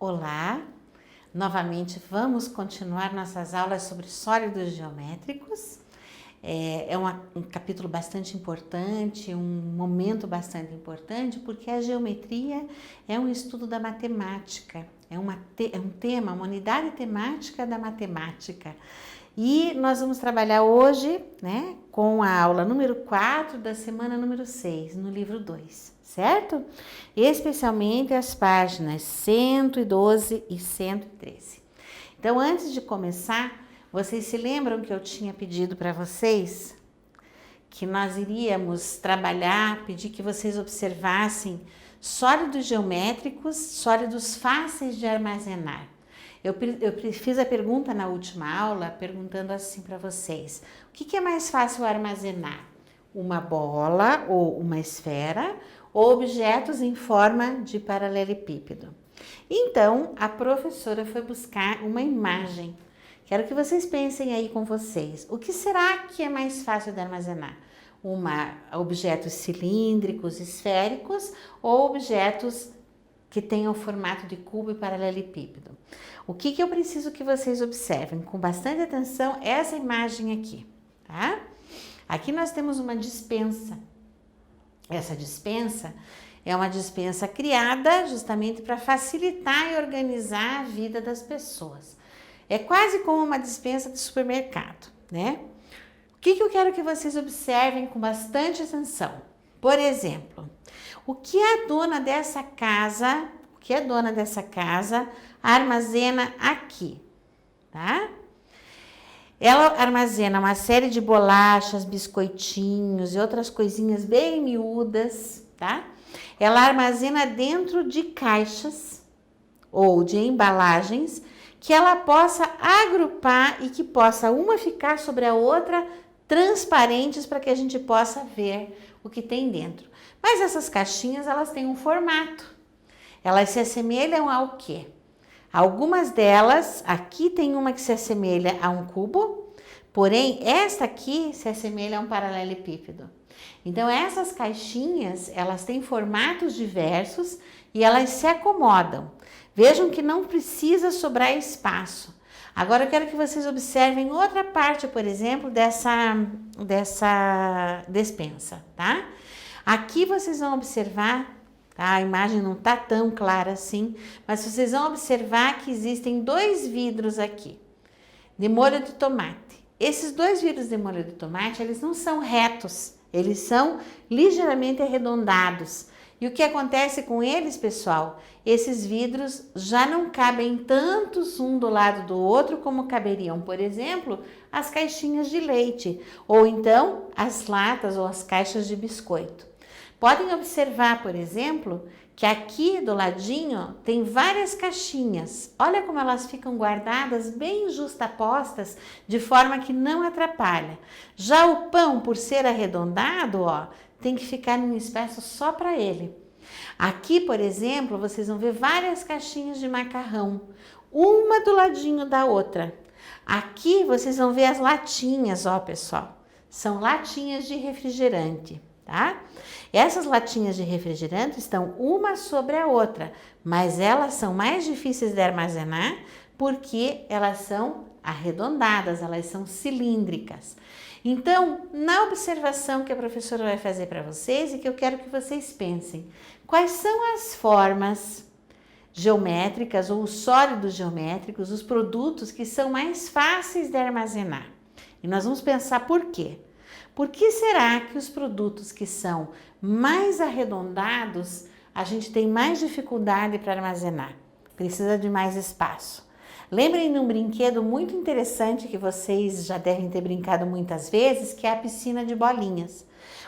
Olá, novamente vamos continuar nossas aulas sobre sólidos geométricos. Um capítulo bastante importante, um momento bastante importante, porque a geometria é um estudo da matemática, é um tema, uma unidade temática da matemática. E nós vamos trabalhar hoje, com a aula número 4 da semana número 6, no livro 2, certo? Especialmente as páginas 112 e 113. Então, antes de começar, vocês se lembram que eu tinha pedido para vocês que nós iríamos trabalhar, pedir que vocês observassem sólidos geométricos, sólidos fáceis de armazenar. Eu fiz a pergunta na última aula, perguntando assim para vocês: o que é mais fácil armazenar? Uma bola ou uma esfera ou objetos em forma de paralelepípedo? Então, a professora foi buscar uma imagem. Quero que vocês pensem aí com vocês. O que será que é mais fácil de armazenar? Objetos cilíndricos, esféricos ou objetos que tenham formato de cubo e paralelepípedo? O que eu preciso que vocês observem com bastante atenção essa imagem aqui, tá? Aqui nós temos uma dispensa. Essa dispensa é uma dispensa criada justamente para facilitar e organizar a vida das pessoas. É quase como uma dispensa de supermercado, né? O que eu quero que vocês observem com bastante atenção? Por exemplo, o que a dona dessa casa armazena aqui, tá? Ela armazena uma série de bolachas, biscoitinhos e outras coisinhas bem miúdas, tá? Ela armazena dentro de caixas ou de embalagens que ela possa agrupar e que possa uma ficar sobre a outra transparentes para que a gente possa ver o que tem dentro. Mas essas caixinhas, elas têm um formato. Elas se assemelham ao quê? Algumas delas, aqui tem uma que se assemelha a um cubo, porém esta aqui se assemelha a um paralelepípedo. Então essas caixinhas, elas têm formatos diversos e elas se acomodam. Vejam que não precisa sobrar espaço. Agora eu quero que vocês observem outra parte, por exemplo, dessa despensa, tá? Aqui vocês vão observar, tá? A imagem não tá tão clara assim, mas vocês vão observar que existem dois vidros aqui, de molho de tomate. Esses dois vidros de molho de tomate, eles não são retos, eles são ligeiramente arredondados. E o que acontece com eles, pessoal? Esses vidros já não cabem tantos um do lado do outro como caberiam, por exemplo, as caixinhas de leite, ou então as latas ou as caixas de biscoito. Podem observar, por exemplo, que aqui do ladinho tem várias caixinhas. Olha como elas ficam guardadas bem justapostas, de forma que não atrapalha. Já o pão, por ser arredondado, tem que ficar num espaço só para ele. Aqui, por exemplo, vocês vão ver várias caixinhas de macarrão, uma do ladinho da outra. Aqui vocês vão ver as latinhas, pessoal. São latinhas de refrigerante, tá? Essas latinhas de refrigerante estão uma sobre a outra, mas elas são mais difíceis de armazenar porque elas são arredondadas, elas são cilíndricas. Então, na observação que a professora vai fazer para vocês e que eu quero que vocês pensem, quais são as formas geométricas ou os sólidos geométricos, os produtos que são mais fáceis de armazenar? E nós vamos pensar por quê? Por que será que os produtos que são mais arredondados, a gente tem mais dificuldade para armazenar? Precisa de mais espaço. Lembrem de um brinquedo muito interessante que vocês já devem ter brincado muitas vezes, que é a piscina de bolinhas.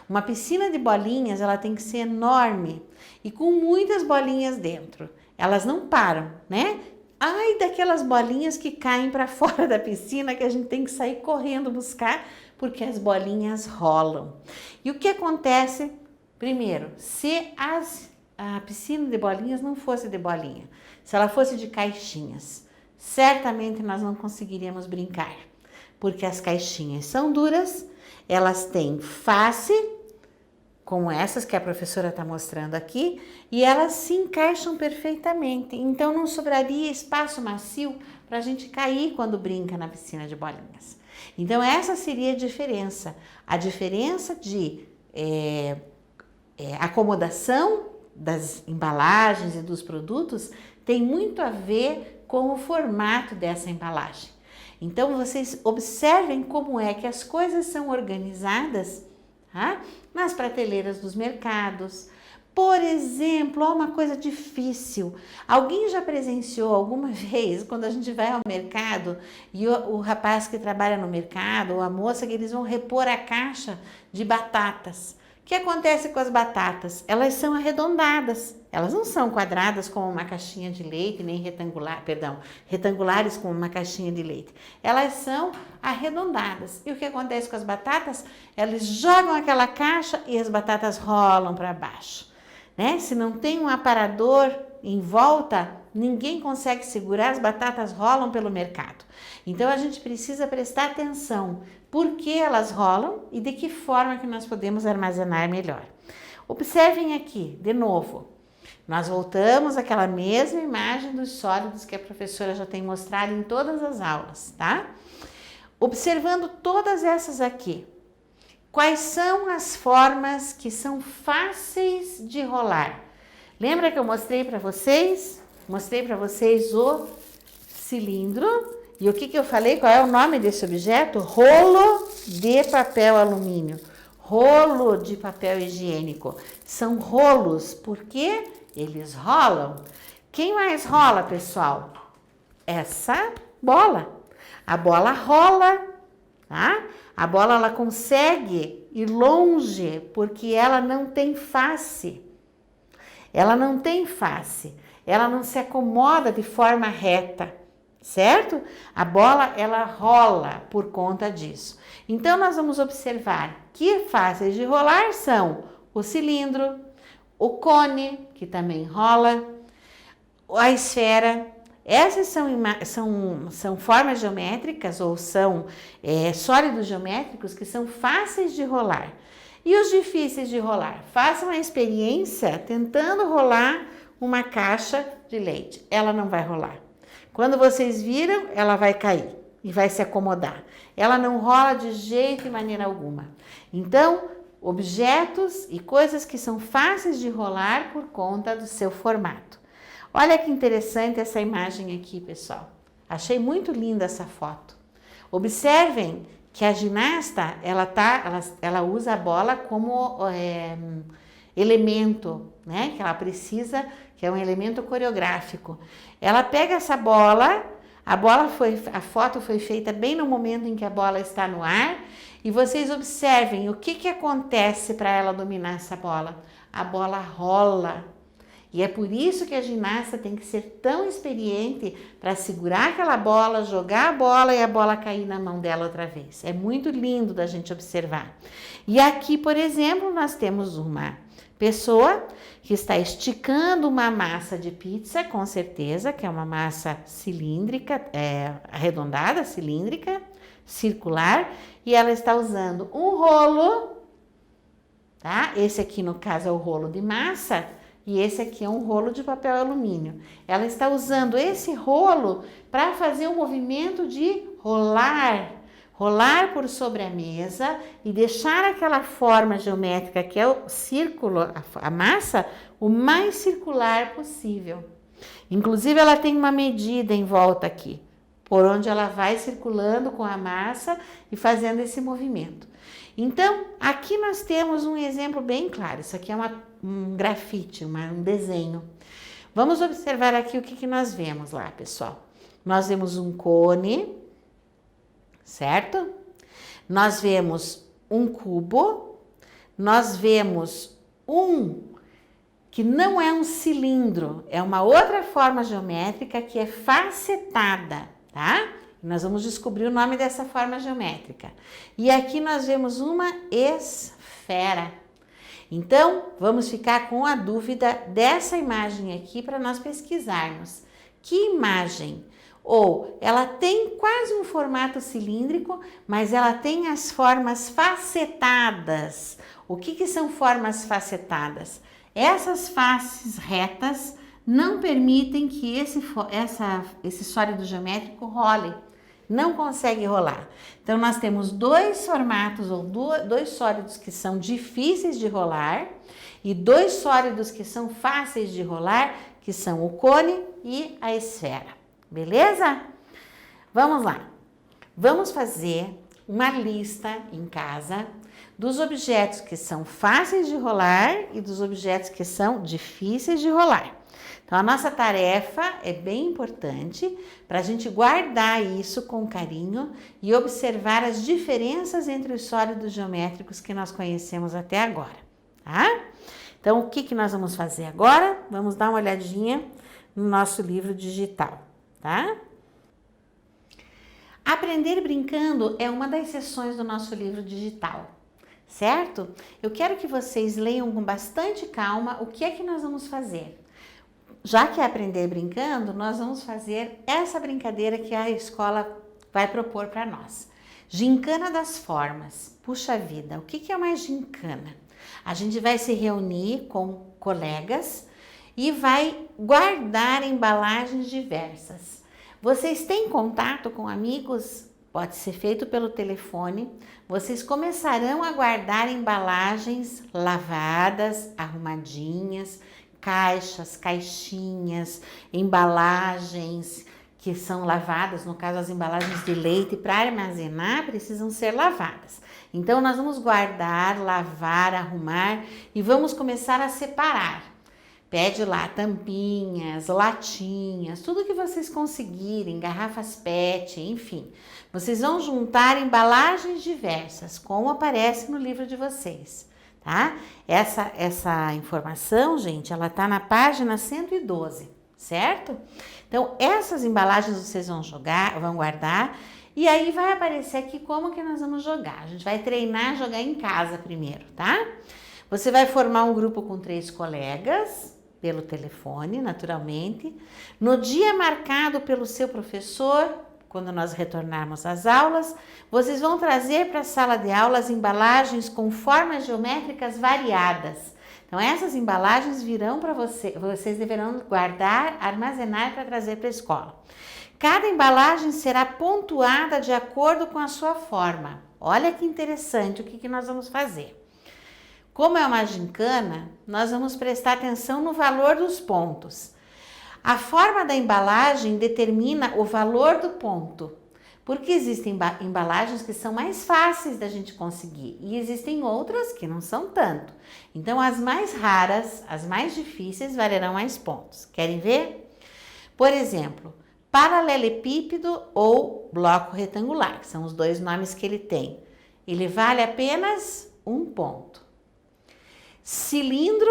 Uma piscina de bolinhas, ela tem que ser enorme e com muitas bolinhas dentro. Elas não param, né? Ai, daquelas bolinhas que caem para fora da piscina que a gente tem que sair correndo buscar porque as bolinhas rolam. E o que acontece? Primeiro, se a piscina de bolinhas não fosse de bolinha, se ela fosse de caixinhas, certamente nós não conseguiríamos brincar, porque as caixinhas são duras, elas têm face como essas que a professora está mostrando aqui, e elas se encaixam perfeitamente. Então, não sobraria espaço macio para a gente cair quando brinca na piscina de bolinhas. Então, essa seria a diferença. A diferença de acomodação das embalagens e dos produtos tem muito a ver com o formato dessa embalagem. Então, vocês observem como é que as coisas são organizadas, tá? Nas prateleiras dos mercados. Por exemplo, uma coisa difícil. Alguém já presenciou alguma vez, quando a gente vai ao mercado e o rapaz que trabalha no mercado, ou a moça, que eles vão repor a caixa de batatas. O que acontece com as batatas? Elas são arredondadas. Elas não são quadradas como uma caixinha de leite, nem retangulares como uma caixinha de leite. Elas são arredondadas. E o que acontece com as batatas? Eles jogam aquela caixa e as batatas rolam para baixo. Né? Se não tem um aparador em volta, ninguém consegue segurar, as batatas rolam pelo mercado. Então, a gente precisa prestar atenção por que elas rolam e de que forma que nós podemos armazenar melhor. Observem aqui, de novo, nós voltamos àquela mesma imagem dos sólidos que a professora já tem mostrado em todas as aulas, tá? Observando todas essas aqui, quais são as formas que são fáceis de rolar? Lembra que eu mostrei para vocês? Mostrei para vocês o cilindro. E o que eu falei? Qual é o nome desse objeto? Rolo de papel alumínio. Rolo de papel higiênico. São rolos, porque eles rolam. Quem mais rola, pessoal? Essa bola. A bola rola, tá? A bola, ela consegue ir longe, porque ela não tem face. Ela não tem face. Ela não se acomoda de forma reta. Certo? A bola, ela rola por conta disso. Então, nós vamos observar que fáceis de rolar são o cilindro, o cone, que também rola, a esfera. Essas são formas geométricas ou são sólidos geométricos que são fáceis de rolar. E os difíceis de rolar? Façam a experiência tentando rolar uma caixa de leite. Ela não vai rolar. Quando vocês viram, ela vai cair e vai se acomodar. Ela não rola de jeito e maneira alguma. Então, objetos e coisas que são fáceis de rolar por conta do seu formato. Olha que interessante essa imagem aqui, pessoal. Achei muito linda essa foto. Observem que a ginasta, ela usa a bola como elemento, né? Que ela precisa, que é um elemento coreográfico. Ela pega essa bola, a foto foi feita bem no momento em que a bola está no ar, e vocês observem o que acontece para ela dominar essa bola. A bola rola. E é por isso que a ginasta tem que ser tão experiente para segurar aquela bola, jogar a bola e a bola cair na mão dela outra vez. É muito lindo da gente observar. E aqui, por exemplo, nós temos uma pessoa que está esticando uma massa de pizza, com certeza, que é uma massa cilíndrica, arredondada, cilíndrica, circular, e ela está usando um rolo, tá? Esse aqui, no caso, é o rolo de massa, e esse aqui é um rolo de papel alumínio. Ela está usando esse rolo para fazer o movimento de rolar por sobre a mesa e deixar aquela forma geométrica que é o círculo, a massa, o mais circular possível. Inclusive, ela tem uma medida em volta aqui, por onde ela vai circulando com a massa e fazendo esse movimento. Então, aqui nós temos um exemplo bem claro. Isso aqui é um grafite, um desenho. Vamos observar aqui o que nós vemos lá, pessoal. Nós vemos um cone, certo? Nós vemos um cubo, nós vemos que não é um cilindro, é uma outra forma geométrica que é facetada, tá? Nós vamos descobrir o nome dessa forma geométrica. E aqui nós vemos uma esfera. Então, vamos ficar com a dúvida dessa imagem aqui para nós pesquisarmos. Que imagem? Ou ela tem quase um formato cilíndrico, mas ela tem as formas facetadas. O que são formas facetadas? Essas faces retas não permitem que esse sólido geométrico role. Não consegue rolar. Então, nós temos dois formatos ou dois sólidos que são difíceis de rolar e dois sólidos que são fáceis de rolar, que são o cone e a esfera. Beleza? Vamos lá. Vamos fazer uma lista em casa dos objetos que são fáceis de rolar e dos objetos que são difíceis de rolar. Então, a nossa tarefa é bem importante para a gente guardar isso com carinho e observar as diferenças entre os sólidos geométricos que nós conhecemos até agora, tá? Então, o que nós vamos fazer agora? Vamos dar uma olhadinha no nosso livro digital, tá? Aprender brincando é uma das seções do nosso livro digital, certo? Eu quero que vocês leiam com bastante calma o que é que nós vamos fazer. Já que é aprender brincando, nós vamos fazer essa brincadeira que a escola vai propor para nós. Gincana das formas. Puxa vida, o que é uma gincana? A gente vai se reunir com colegas e vai guardar embalagens diversas. Vocês têm contato com amigos? Pode ser feito pelo telefone. Vocês começarão a guardar embalagens lavadas, arrumadinhas, caixas, caixinhas, embalagens que são lavadas, no caso as embalagens de leite para armazenar precisam ser lavadas. Então nós vamos guardar, lavar, arrumar e vamos começar a separar. Pede lá tampinhas, latinhas, tudo que vocês conseguirem, garrafas PET, enfim. Vocês vão juntar embalagens diversas, como aparece no livro de vocês. Tá? Essa informação, gente, ela tá na página 112, certo? Então, essas embalagens vocês vão guardar e aí vai aparecer aqui como que nós vamos jogar. A gente vai treinar a jogar em casa primeiro, tá? Você vai formar um grupo com 3 colegas, pelo telefone, naturalmente. No dia marcado pelo seu professor, quando nós retornarmos às aulas, vocês vão trazer para a sala de aula as embalagens com formas geométricas variadas. Então, essas embalagens virão para vocês deverão guardar, armazenar para trazer para a escola. Cada embalagem será pontuada de acordo com a sua forma. Olha que interessante o que nós vamos fazer. Como é uma gincana, nós vamos prestar atenção no valor dos pontos. A forma da embalagem determina o valor do ponto, porque existem embalagens que são mais fáceis da gente conseguir e existem outras que não são tanto. Então, as mais raras, as mais difíceis, valerão mais pontos. Querem ver? Por exemplo, paralelepípedo ou bloco retangular, que são os 2 nomes que ele tem. Ele vale apenas 1 ponto. Cilindro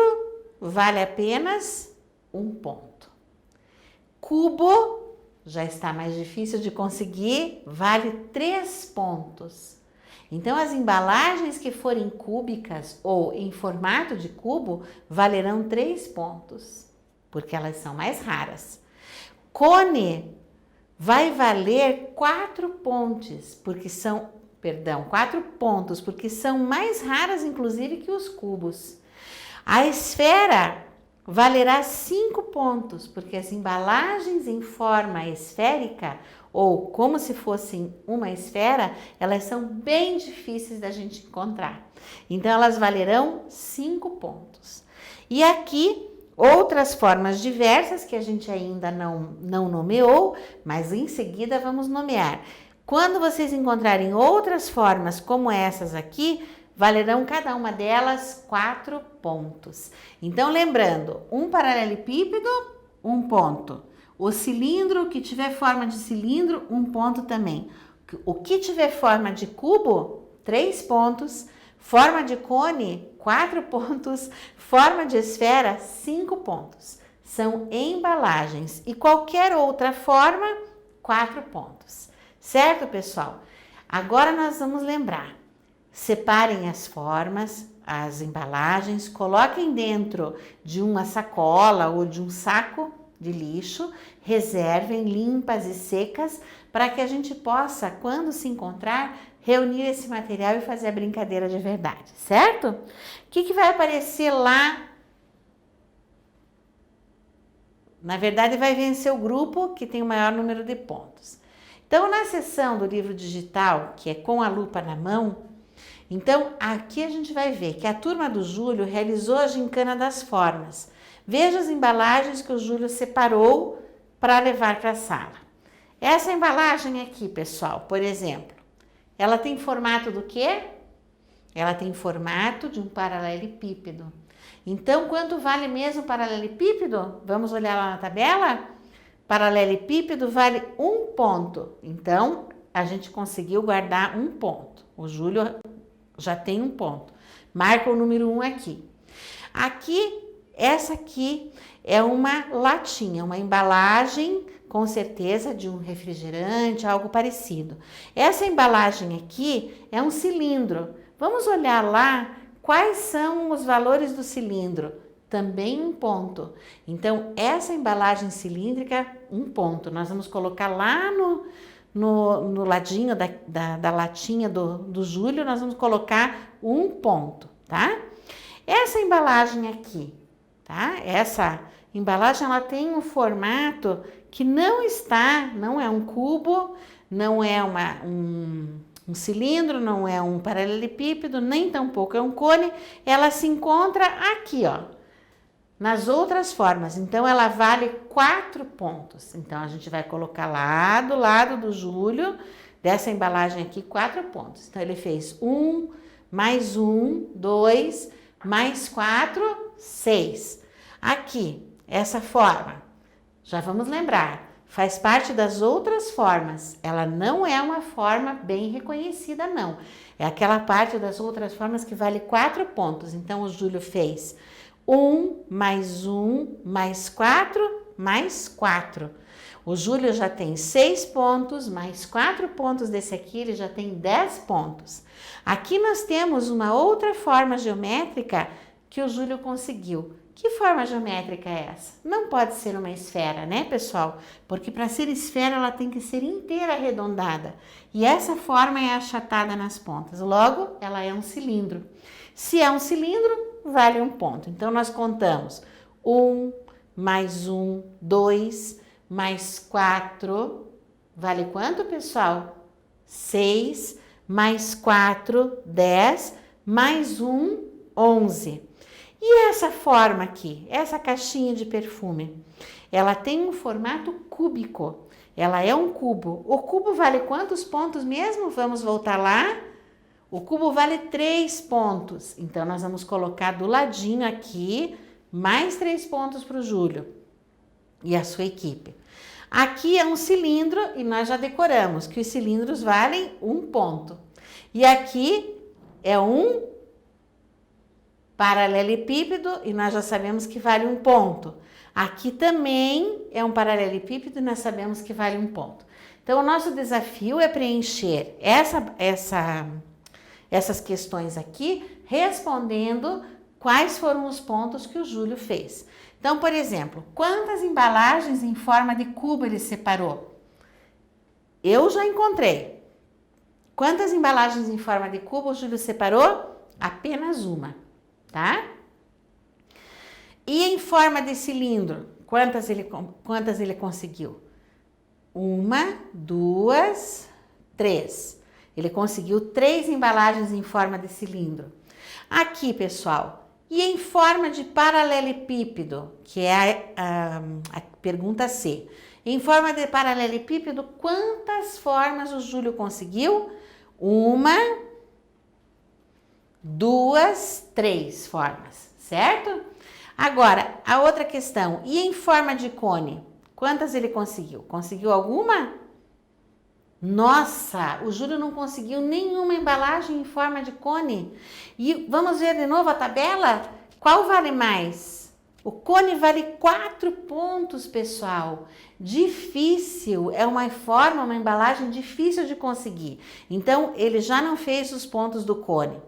vale apenas 1 ponto. Cubo, já está mais difícil de conseguir, vale 3 pontos. Então, as embalagens que forem cúbicas ou em formato de cubo valerão 3 pontos, porque elas são mais raras. Cone vai valer 4 pontos, porque são, 4 pontos, porque são mais raras, inclusive, que os cubos. A esfera valerá 5 pontos, porque as embalagens em forma esférica, ou como se fossem uma esfera, elas são bem difíceis da gente encontrar. Então, elas valerão 5 pontos. E aqui, outras formas diversas que a gente ainda não nomeou, mas em seguida vamos nomear. Quando vocês encontrarem outras formas como essas aqui, valerão cada uma delas 4 pontos. Então, lembrando, um paralelepípedo, 1 ponto. O cilindro que tiver forma de cilindro, 1 ponto também. O que tiver forma de cubo, 3 pontos. Forma de cone, 4 pontos. Forma de esfera, 5 pontos. São embalagens. E qualquer outra forma, 4 pontos. Certo, pessoal? Agora nós vamos lembrar. Separem as formas, as embalagens, coloquem dentro de uma sacola ou de um saco de lixo, reservem limpas e secas para que a gente possa, quando se encontrar, reunir esse material e fazer a brincadeira de verdade, certo? O que vai aparecer lá? Na verdade, vai vencer o grupo que tem o maior número de pontos. Então, na seção do livro digital, que é com a lupa na mão, então aqui a gente vai ver que a turma do Júlio realizou a gincana das formas. Veja as embalagens que o Júlio separou para levar para a sala. Essa embalagem aqui, pessoal, por exemplo, ela tem formato do quê? Ela tem formato de um paralelepípedo. Então, quanto vale mesmo o paralelepípedo? Vamos olhar lá na tabela? Paralelepípedo vale 1 ponto. Então, a gente conseguiu guardar 1 ponto. O Júlio já tem 1 ponto. Marca o número 1 aqui. Aqui, essa aqui é uma latinha, uma embalagem, com certeza, de um refrigerante, algo parecido. Essa embalagem aqui é um cilindro. Vamos olhar lá quais são os valores do cilindro. Também 1 ponto. Então, essa embalagem cilíndrica, 1 ponto. Nós vamos colocar lá no ladinho da latinha do Júlio, nós vamos colocar 1 ponto, tá? Essa embalagem aqui, tá? Essa embalagem, ela tem um formato que não é um cubo, não é um cilindro, não é um paralelepípedo, nem tampouco é um cone. Ela se encontra aqui, ó, nas outras formas. Então, ela vale 4 pontos. Então, a gente vai colocar lá do lado do Júlio, dessa embalagem aqui, 4 pontos. Então, ele fez 1, mais 1, 2, mais 4, 6. Aqui, essa forma, já vamos lembrar, faz parte das outras formas. Ela não é uma forma bem reconhecida, não. É aquela parte das outras formas que vale 4 pontos. Então, o Júlio fez 1, mais 1, mais 4, mais 4. O Júlio já tem 6 pontos, mais 4 pontos desse aqui, ele já tem 10 pontos. Aqui nós temos uma outra forma geométrica que o Júlio conseguiu. Que forma geométrica é essa? Não pode ser uma esfera, né, pessoal? Porque para ser esfera, ela tem que ser inteira arredondada. E essa forma é achatada nas pontas. Logo, ela é um cilindro. Se é um cilindro, vale 1 ponto. Então, nós contamos 1, mais 1, 2, mais 4. Vale quanto, pessoal? 6, mais 4, 10, mais 1, 11. E essa forma aqui, essa caixinha de perfume, ela tem um formato cúbico. Ela é um cubo. O cubo vale quantos pontos mesmo? Vamos voltar lá. O cubo vale 3 pontos. Então, nós vamos colocar do ladinho aqui, mais 3 pontos para o Júlio e a sua equipe. Aqui é um cilindro e nós já decoramos que os cilindros valem 1 ponto. E aqui é um paralelepípedo e nós já sabemos que vale 1 ponto. Aqui também é um paralelepípedo e nós sabemos que vale 1 ponto. Então, o nosso desafio é preencher essas questões aqui, respondendo quais foram os pontos que o Júlio fez. Então, por exemplo, quantas embalagens em forma de cubo ele separou? Eu já encontrei. Quantas embalagens em forma de cubo o Júlio separou? Apenas 1. Tá? E em forma de cilindro, quantas ele conseguiu? 1, 2, 3. Ele conseguiu 3 embalagens em forma de cilindro. Aqui, pessoal, e em forma de paralelepípedo, que é a pergunta C. Em forma de paralelepípedo, quantas formas o Júlio conseguiu? 1, 2, 3 formas, certo? Agora, a outra questão, e em forma de cone, quantas ele conseguiu? Conseguiu alguma? Nossa, o Júlio não conseguiu nenhuma embalagem em forma de cone. E vamos ver de novo a tabela? Qual vale mais? O cone vale 4 pontos, pessoal. Difícil, é uma forma, uma embalagem difícil de conseguir. Então, ele já não fez os pontos do cone.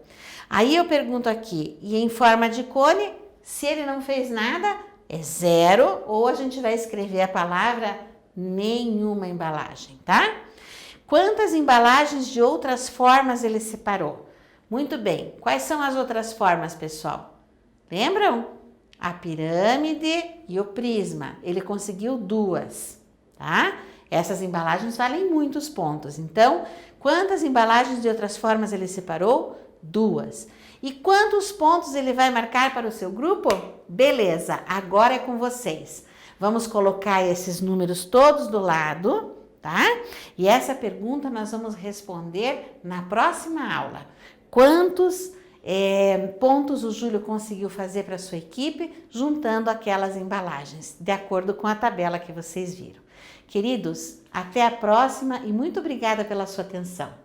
Aí eu pergunto aqui, e em forma de cone, se ele não fez nada, É 0 ou a gente vai escrever a palavra nenhuma embalagem, tá? Quantas embalagens de outras formas ele separou? Muito bem. Quais são as outras formas, pessoal? Lembram? A pirâmide e o prisma. Ele conseguiu 2, tá? Essas embalagens valem muitos pontos. Então, quantas embalagens de outras formas ele separou? 2. E quantos pontos ele vai marcar para o seu grupo? Beleza, agora é com vocês. Vamos colocar esses números todos do lado, tá? E essa pergunta nós vamos responder na próxima aula. Quantos pontos o Júlio conseguiu fazer para a sua equipe juntando aquelas embalagens, de acordo com a tabela que vocês viram. Queridos, até a próxima e muito obrigada pela sua atenção.